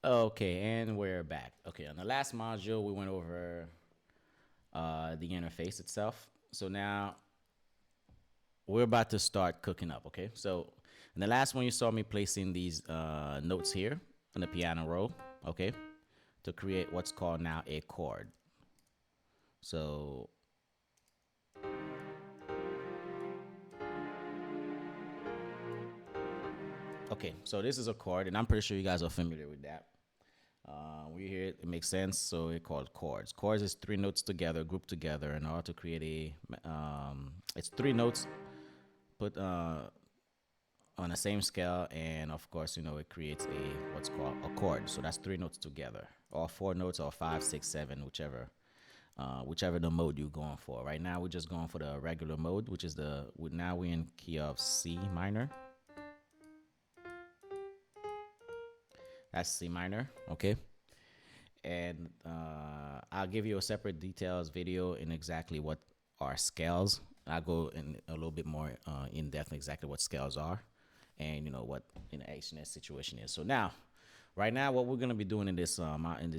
Okay, and we're back. Okay, on the last module, we went over the interface itself. So now we're about to start cooking up, okay? So in the last one, you saw me placing these notes here on the piano roll, okay? To create what's called now a chord. So, okay, so this is a chord, and I'm pretty sure you guys are familiar with that. We hear it makes sense, so it's called chords. Chords is three notes together, grouped together in order to create it's three notes put on the same scale, and of course, it creates a what's called a chord. So that's three notes together, or four notes, or five, six, seven, whichever the mode you're going for. Right now, we're just going for the regular mode, which is now we're in key of C minor. That's C minor, okay? And I'll give you a separate details video in exactly what are scales. I'll go in a little bit more in depth exactly what scales are, and what each situation is. So now, right now, what we're gonna be doing in this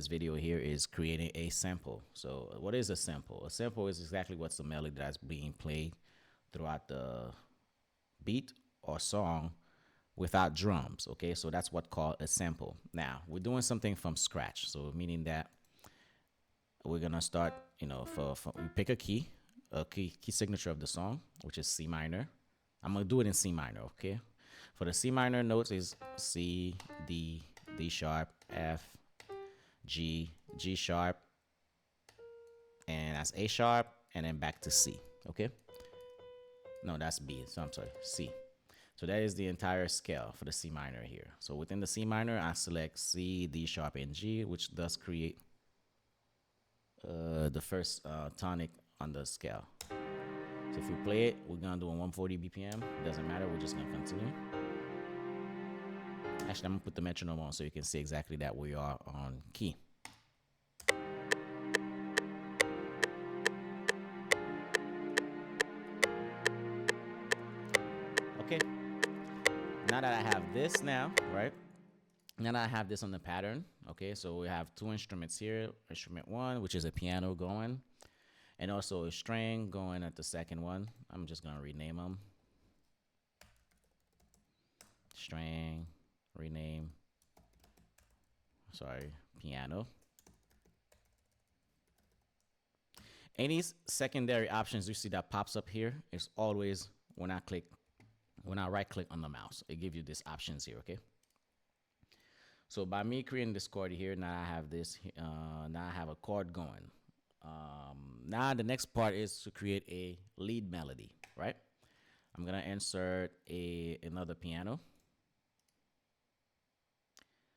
video here is creating a sample. So what is a sample? A sample is exactly what's the melody that's being played throughout the beat or song without drums. Okay, so that's what called a sample. Now we're doing something from scratch, so meaning that we're gonna start, for we pick a key signature of the song, which is C minor. I'm gonna do it in C minor, okay? For the C minor notes is C, D, D sharp, F, G, G sharp, and that's A sharp, and then back to C, okay? No, that's B, so I'm sorry, C. So that is the entire scale for the C minor here. So within the C minor, I select C, D sharp, and G, which does create the first tonic on the scale. So if we play it, we're gonna do a 140 BPM. It doesn't matter, we're just gonna continue. Actually, I'm gonna put the metronome on so you can see exactly that we are on key. Okay, now that I have this now, right? Now that I have this on the pattern, okay, so we have two instruments here. Instrument one, which is a piano going, and also a string going at the second one. I'm just gonna rename them. String, rename, sorry, piano. Any secondary options you see that pops up here is always when I right click on the mouse, it gives you these options here, okay? So by me creating this chord here, now I have this, now I have a chord going. Now the next part is to create a lead melody, right? I'm gonna insert another piano.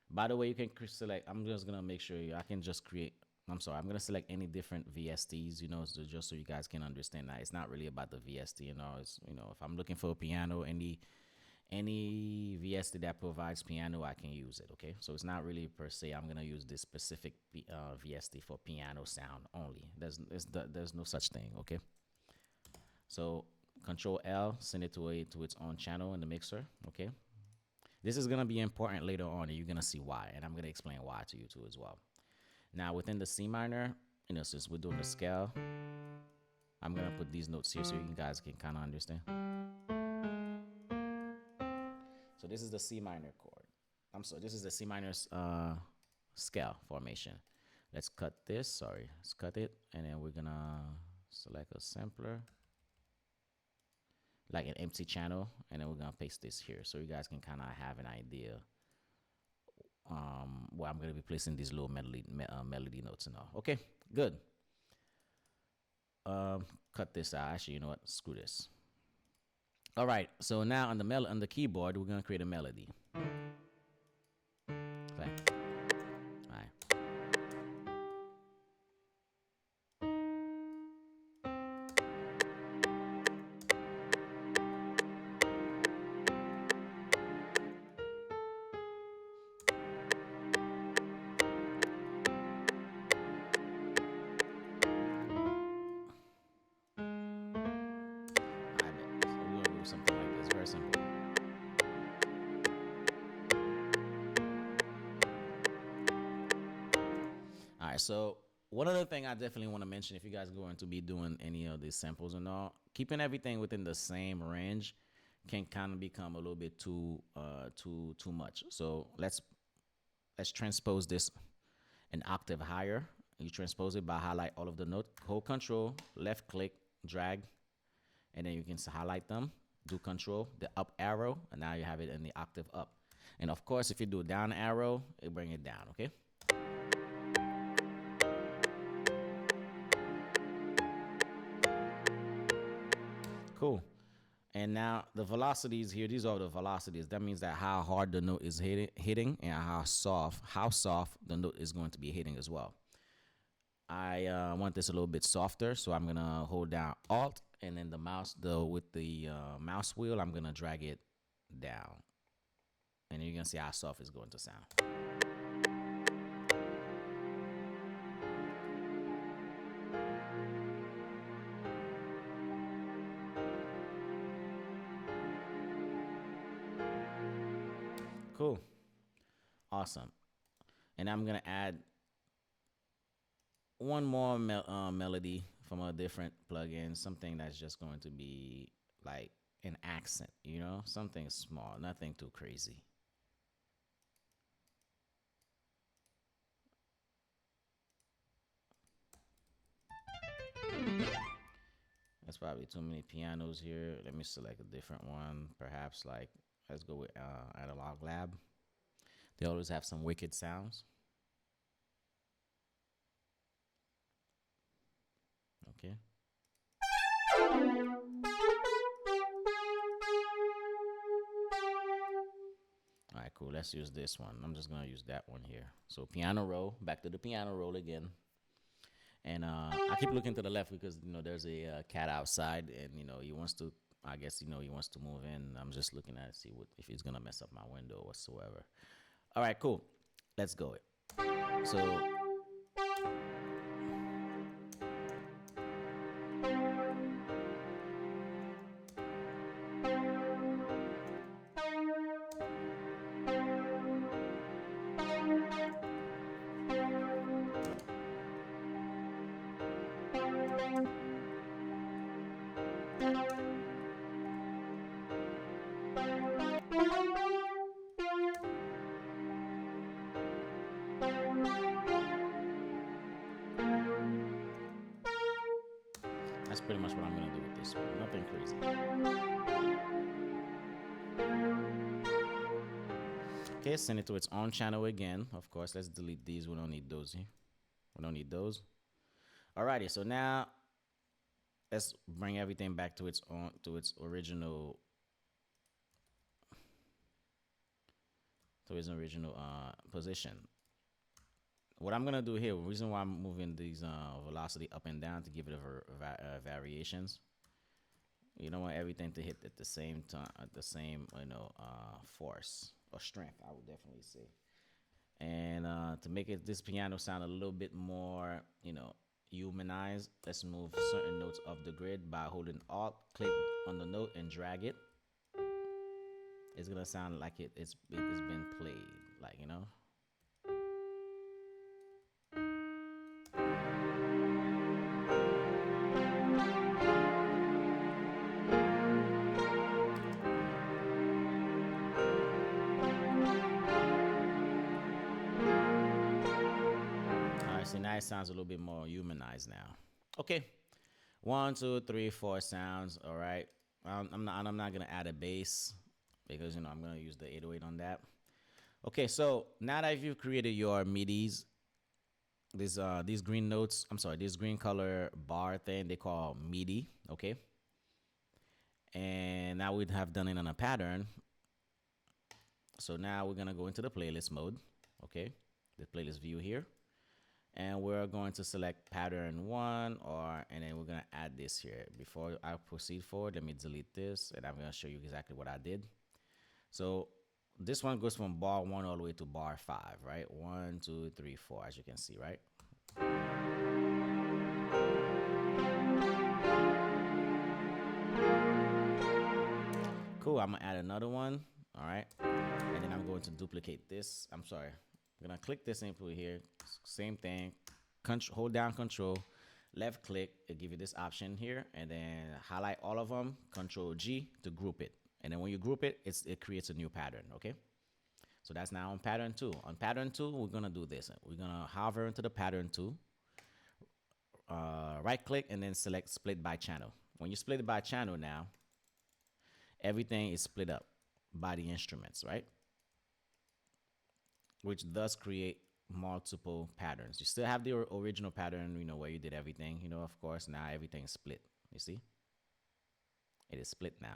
By the way, you can select, I'm just gonna make sure I can just create, I'm gonna select any different VSTs, so just so you guys can understand that it's not really about the VST, it's, if I'm looking for a piano, any VST that provides piano, I can use it, okay? So it's not really per se, I'm gonna use this specific VST for piano sound only. There's no such thing, okay? So Control L, send it to its own channel in the mixer, okay? This is gonna be important later on, and you're gonna see why, and I'm gonna explain why to you too as well. Now within the C minor, since we're doing the scale, I'm gonna put these notes here so you guys can kind of understand. So this is the C minor chord. This is the C minor scale formation. Let's cut this. Sorry, let's cut it, and then we're gonna select a sampler, like an empty channel, and then we're gonna paste this here so you guys can kind of have an idea where I'm gonna be placing these little melody notes and all. Okay, good. Cut this out. Actually, you know what? Screw this. All right. So now on the keyboard, we're gonna create a melody. Okay. All right. I bet. So we're gonna do something like this. Very simple. right, so one other thing I definitely want to mention, if you guys are going to be doing any of these samples and all, keeping everything within the same range can kind of become a little bit too much. So let's transpose this an octave higher. You transpose it by highlight all of the note, hold control, left click, drag, and then you can highlight them, do control, the up arrow, and now you have it in the octave up. And of course, if you do down arrow, it bring it down, okay? Cool. And now the velocities here, these are the velocities. That means that how hard the note is hitting and how soft the note is going to be hitting as well. I want this a little bit softer, so I'm gonna hold down Alt and then the mouse, with the mouse wheel, I'm gonna drag it down, and you're gonna see how soft it's going to sound. Cool, awesome. And I'm gonna add one more melody from a different plugin, something that's just going to be like an accent, you know, something small, nothing too crazy. That's probably too many pianos here. Let me select a different one. Perhaps like, let's go with Analog Lab. They always have some wicked sounds. Okay. All right, cool. Let's use this one. I'm just gonna use that one here. So piano roll, back to the piano roll again. And I keep looking to the left because there's a cat outside, and he wants to. I guess he wants to move in. I'm just looking at it, see if he's gonna mess up my window whatsoever. All right, cool. Let's go. So. That's pretty much what I'm gonna do with this one. Nothing crazy. Okay, send it to its own channel again. Of course, let's delete these. We don't need those here. We don't need those. Alrighty, so now let's bring everything back to its original position. What I'm gonna do here, the reason why I'm moving these velocity up and down to give it variations. You don't want everything to hit at the same time, at the same force or strength, I would definitely say. And to make this piano sound a little bit more humanized, let's move certain notes off the grid by holding Alt, click on the note and drag it. It's gonna sound like it's been played, like See, now it sounds a little bit more humanized now. Okay, 1, 2, 3, 4 sounds. All right, I'm not gonna add a bass because I'm gonna use the 808 on that. Okay, so now that you've created your midis, these green notes, this green color bar thing they call MIDI. Okay, and now we'd have done it on a pattern. So now we're gonna go into the playlist mode. Okay, the playlist view here. And we're going to select pattern 1, and then we're going to add this here. Before I proceed forward, let me delete this, and I'm going to show you exactly what I did. So this one goes from bar 1 all the way to bar 5, right? 1, 2, 3, 4, as you can see, right? Cool, I'm going to add another one, all right? And then I'm going to duplicate this. I'm going to click this input here, same thing, hold down control, left click, it give you this option here, and then highlight all of them, control G to group it. And then when you group it, it creates a new pattern, okay? So that's now on pattern 2. On pattern 2, we're gonna do this. We're gonna hover into the pattern 2, right click, and then select split by channel. When you split it by channel now, everything is split up by the instruments, right? Which does create multiple patterns. You still have the original pattern, where you did everything, of course. Now everything's split, you see? It is split now,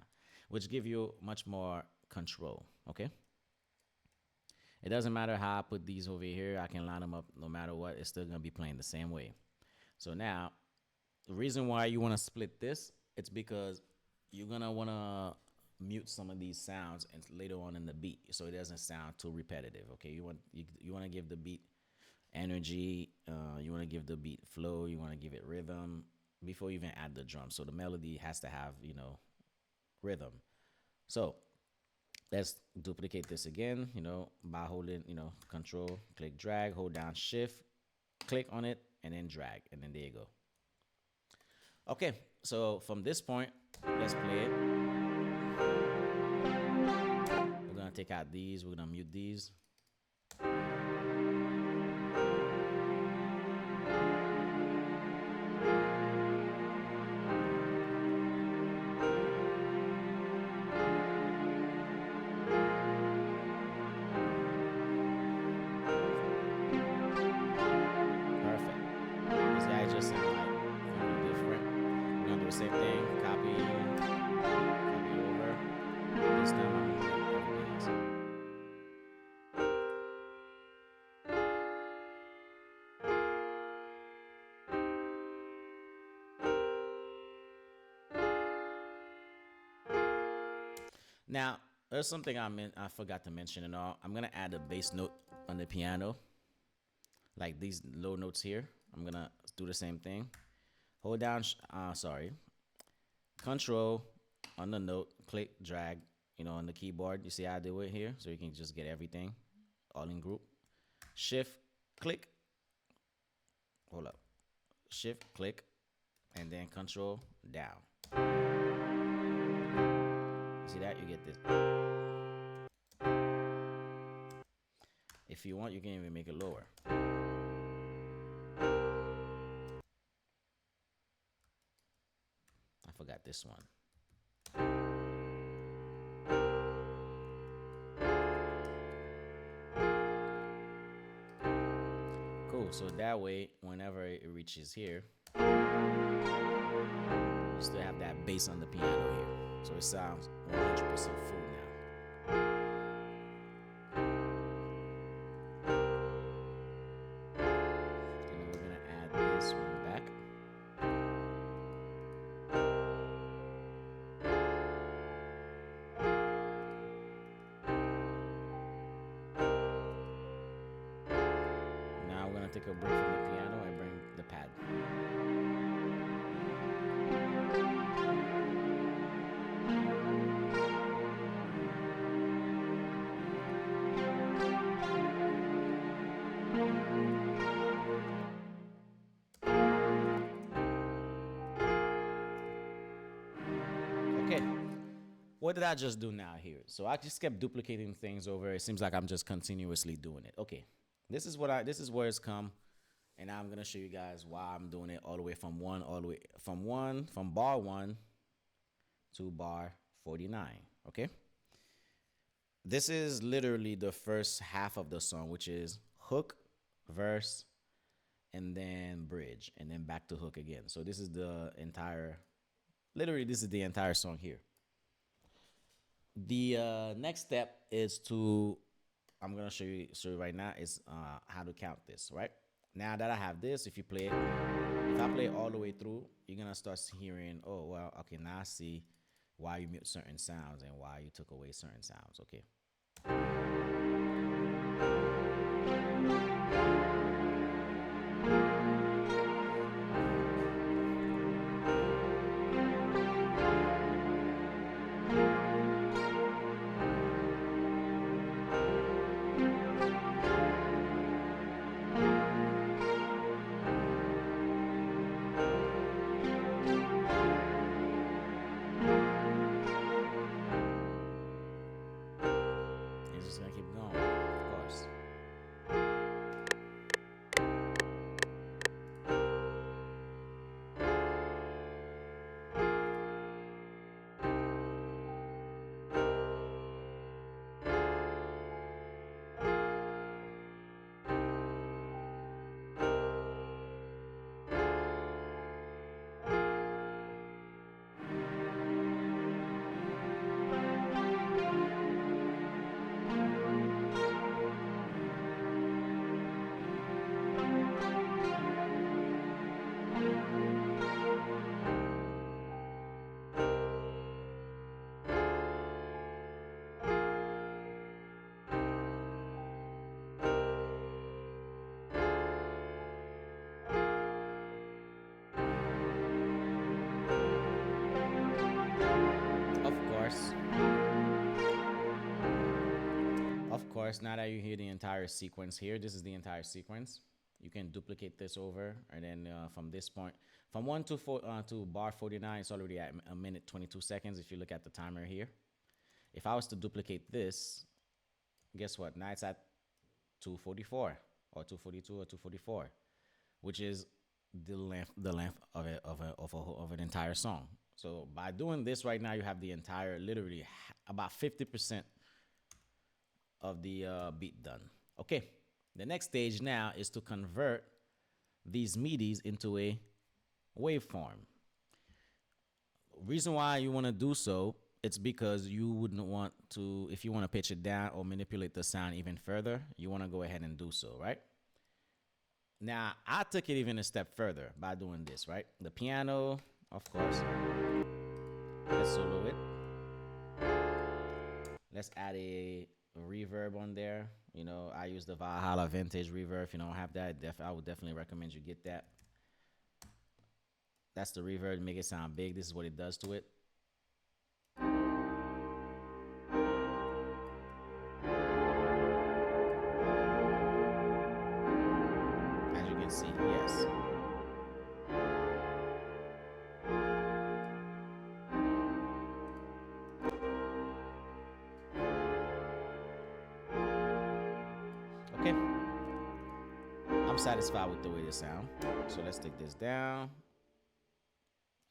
which give you much more control, okay? It doesn't matter how I put these over here. I can line them up no matter what. It's still gonna be playing the same way. So now, the reason why you wanna split this, it's because you're gonna wanna mute some of these sounds and later on in the beat, so it doesn't sound too repetitive, okay? You wanna give the beat energy, you wanna give the beat flow, you wanna give it rhythm before you even add the drum. So the melody has to have, rhythm. So let's duplicate this again, by holding, control, click, drag, hold down shift, click on it, and then drag, and then there you go. Okay, so from this point, let's play it. We're gonna take out these, we're gonna mute these. Same thing, copy it over. This time I'm gonna do everything else. Now, there's something I forgot to mention and all. I'm gonna add a bass note on the piano, like these low notes here. I'm gonna do the same thing. Hold down, control on the note, click, drag, on the keyboard. You see how I do it here? So you can just get everything all in group. Shift, click, hold up. Shift, click, and then control down. See that? You get this. If you want, you can even make it lower. I forgot this one. Cool, so that way, whenever it reaches here, you still have that bass on the piano here. So it sounds 100% full now. And then we're gonna add this one back. Now we're gonna take a break from the piano and bring the pad. Okay, what did I just do now here? So I just kept duplicating things over. It seems like I'm just continuously doing it. Okay, this is where it's come, and now I'm gonna show you guys why I'm doing it all the way from bar 1 to bar 49. Okay, this is literally the first half of the song, which is hook, verse, and then bridge, and then back to hook again. So this is the entire song here. The next step is I'm gonna show you right now is how to count this, right? Now that I have this, if I play it all the way through, you're gonna start hearing, oh, well, okay, now I see why you mute certain sounds and why you took away certain sounds, okay? course, now that you hear the entire sequence here, this is the entire sequence. You can duplicate this over, and then from this point, from 1 to 4 to bar 49, it's already at a minute 22 seconds. If you look at the timer here, if I was to duplicate this, guess what? Now it's at 244 or 242 or 244, which is the length of an entire song. So by doing this right now, you have the entire, literally about 50% of the beat done. Okay, the next stage now is to convert these MIDIs into a waveform. Reason why you want to do so, it's because you wouldn't want to, if you want to pitch it down or manipulate the sound even further, you want to go ahead and do so, right? Now, I took it even a step further by doing this, right? The piano, of course. Let's solo it. Let's add a reverb on there. You know, I use the Valhalla Vintage reverb. If you don't have that, I would definitely recommend you get that. That's the reverb to make it sound big. This is what it does to it. As you can see, yes. Okay. I'm satisfied with the way this sounds. So let's take this down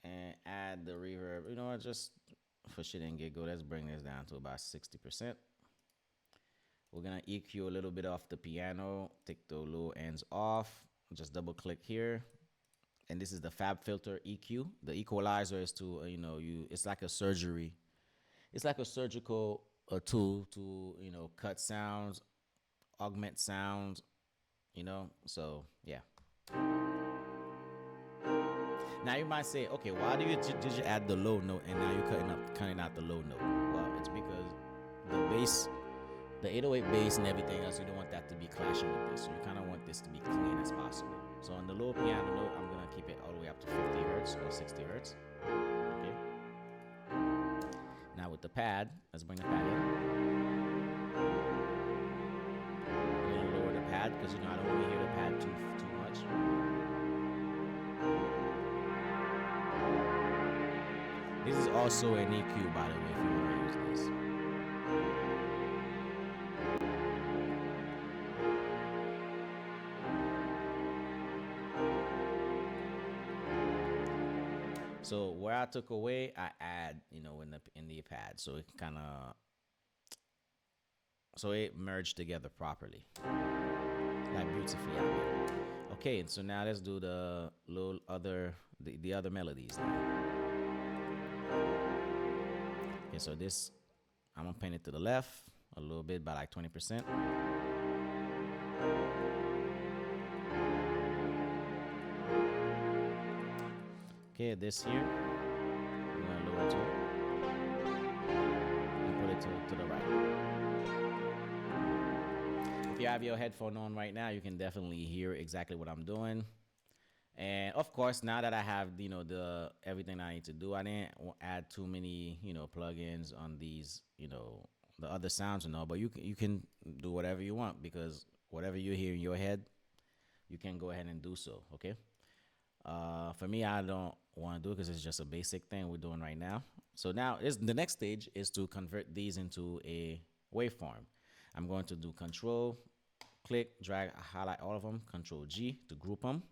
and add the reverb. You know what, just for shit and giggle, let's bring this down to about 60%. We're gonna EQ a little bit off the piano, take the low ends off, just double click here. And this is the FabFilter EQ. The equalizer is to, it's like a surgery. It's like a surgical tool to, cut sounds, augment sounds, so yeah. Now you might say, okay, why did you add the low note and now you're cutting out the low note? Well, it's because the bass, the 808 bass and everything else, you don't want that to be clashing with this. So you kind of want this to be clean as possible. So on the low piano note, I'm gonna keep it all the way up to 50 hertz or 60 hertz. Okay. Now with the pad, let's bring the pad in. I'm gonna lower the pad because I don't want to hear the pad too much. This is also an EQ, by the way, if you want to use this. So where I took away, I add, in the pad, so it kind of, so it merged together properly, like beautifully out here. Okay, and so now let's do the little other, the other melodies now. Okay, so this, I'm gonna paint it to the left a little bit by like 20%. Okay, this here, we're gonna lower it to it and put it to the right. If you have your headphone on right now, you can definitely hear exactly what I'm doing. And of course, now that I have, the everything I need to do, I didn't add too many, plugins on these, the other sounds and all, but you can do whatever you want, because whatever you hear in your head, you can go ahead and do so, okay? For me, I don't want to do it because it's just a basic thing we're doing right now. So now the next stage is to convert these into a waveform. I'm going to do Control, click, drag, highlight all of them, Control G to group them.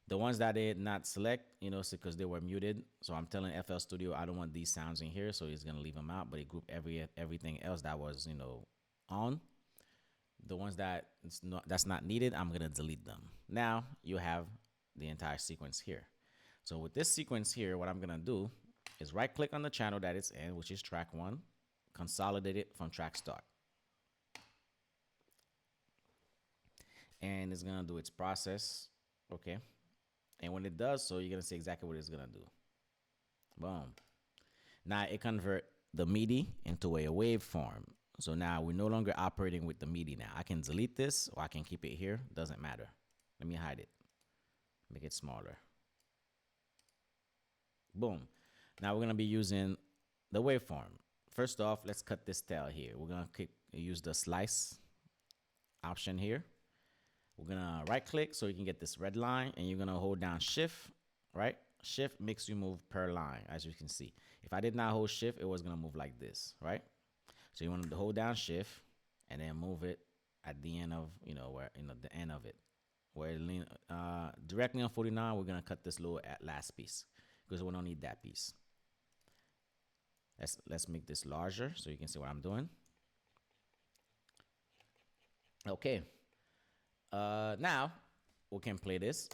The ones that I did not select, because they were muted. So I'm telling FL Studio I don't want these sounds in here, so he's gonna leave them out. But he grouped everything else that was, on. The ones that's not needed, I'm gonna delete them. Now you have the entire sequence here. So with this sequence here, what I'm gonna do is right click on the channel that it's in, which is track 1, consolidate it from track start. And it's gonna do its process, okay? And when it does so, you're gonna see exactly what it's gonna do. Boom. Now it convert the MIDI into a waveform. So now we're no longer operating with the MIDI now. I can delete this or I can keep it here. Doesn't matter. Let me hide it. Make it smaller. Boom. Now we're gonna be using the waveform. First off, let's cut this tail here. We're gonna use the slice option here. We're gonna right click so you can get this red line, and you're gonna hold down shift, right? Shift makes you move per line, as you can see. If I did not hold shift, it was gonna move like this, right? So you want to hold down shift and then move it at the end of, where, the end of it. Where it lean, directly on 49, we're gonna cut this little last piece because we don't need that piece. Let's make this larger so you can see what I'm doing. Okay. Now we can play this.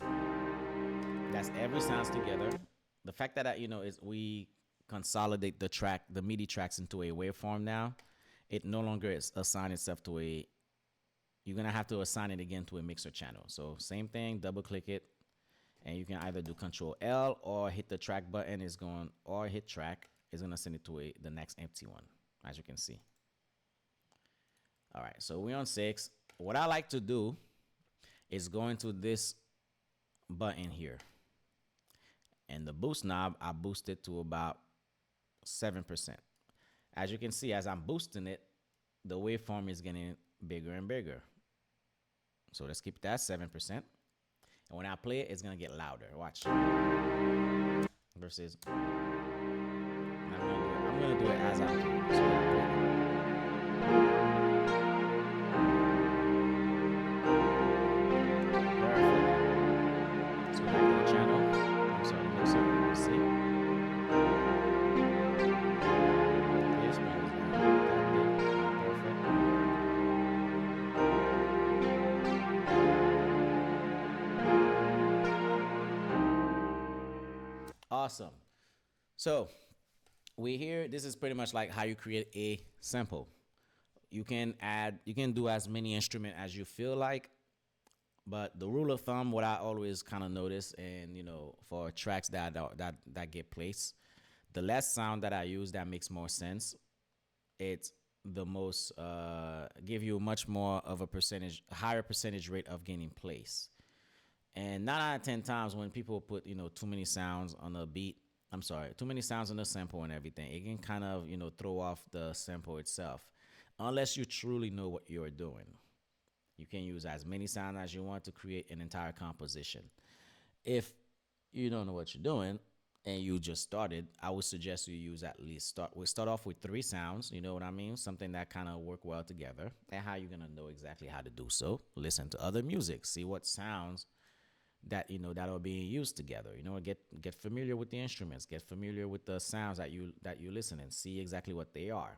That's every sounds together. The fact that is we consolidate the track, the MIDI tracks into a waveform now. It no longer is assign itself to a. You're gonna have to assign it again to a mixer channel. So same thing, double click it, and you can either do Control L or hit the track button. Is going or hit track is gonna send it to the next empty one, as you can see. All right, so we're on 6. What I like to do is go into this button here, and the boost knob, I boost it to about 7%. As you can see, as I'm boosting it, the waveform is getting bigger and bigger. So let's keep that 7%. And when I play it, it's gonna get louder. Watch. Versus, I'm gonna do it as I do. So awesome. So we here, this is pretty much like how you create a sample. You can do as many instruments as you feel like, but the rule of thumb, what I always kind of notice, and for tracks that get placed, the less sound that I use that makes more sense, it's the most give you much more of a higher percentage rate of gaining place. And 9 out of 10 times when people put, too many sounds on a beat, too many sounds on the sample and everything, it can kind of, throw off the sample itself. Unless you truly know what you're doing. You can use as many sounds as you want to create an entire composition. If you don't know what you're doing and you just started, I would suggest you use at least start off with 3 sounds, you know what I mean? Something that kind of work well together. And how you're gonna know exactly how to do so. Listen to other music, see what sounds that that are being used together. Get familiar with the instruments, get familiar with the sounds that you listen and see exactly what they are.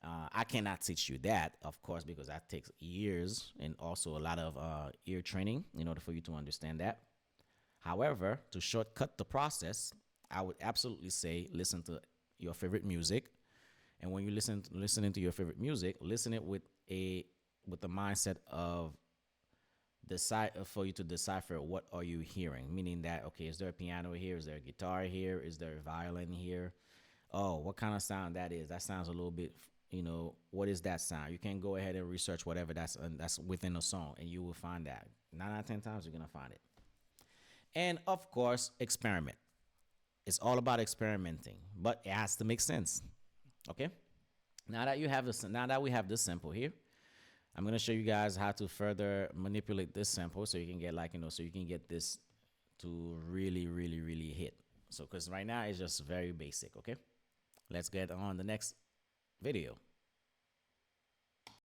I cannot teach you that, of course, because that takes years and also a lot of ear training in order for you to understand that. However, to shortcut the process, I would absolutely say listen to your favorite music, and when you listening to your favorite music, listen it with the mindset of for you to decipher what are you hearing. Meaning that, okay, is there a piano here? Is there a guitar here? Is there a violin here? Oh, what kind of sound that is? That sounds a little bit. What is that sound? You can go ahead and research whatever that's within a song, and you will find that 9 out of 10 times you're gonna find it. And of course, experiment. It's all about experimenting, but it has to make sense. Okay. Now that we have this sample here, I'm gonna show you guys how to further manipulate this sample so you can get so you can get this to really, really, really hit. So, because right now it's just very basic. Okay. Let's get on the next video.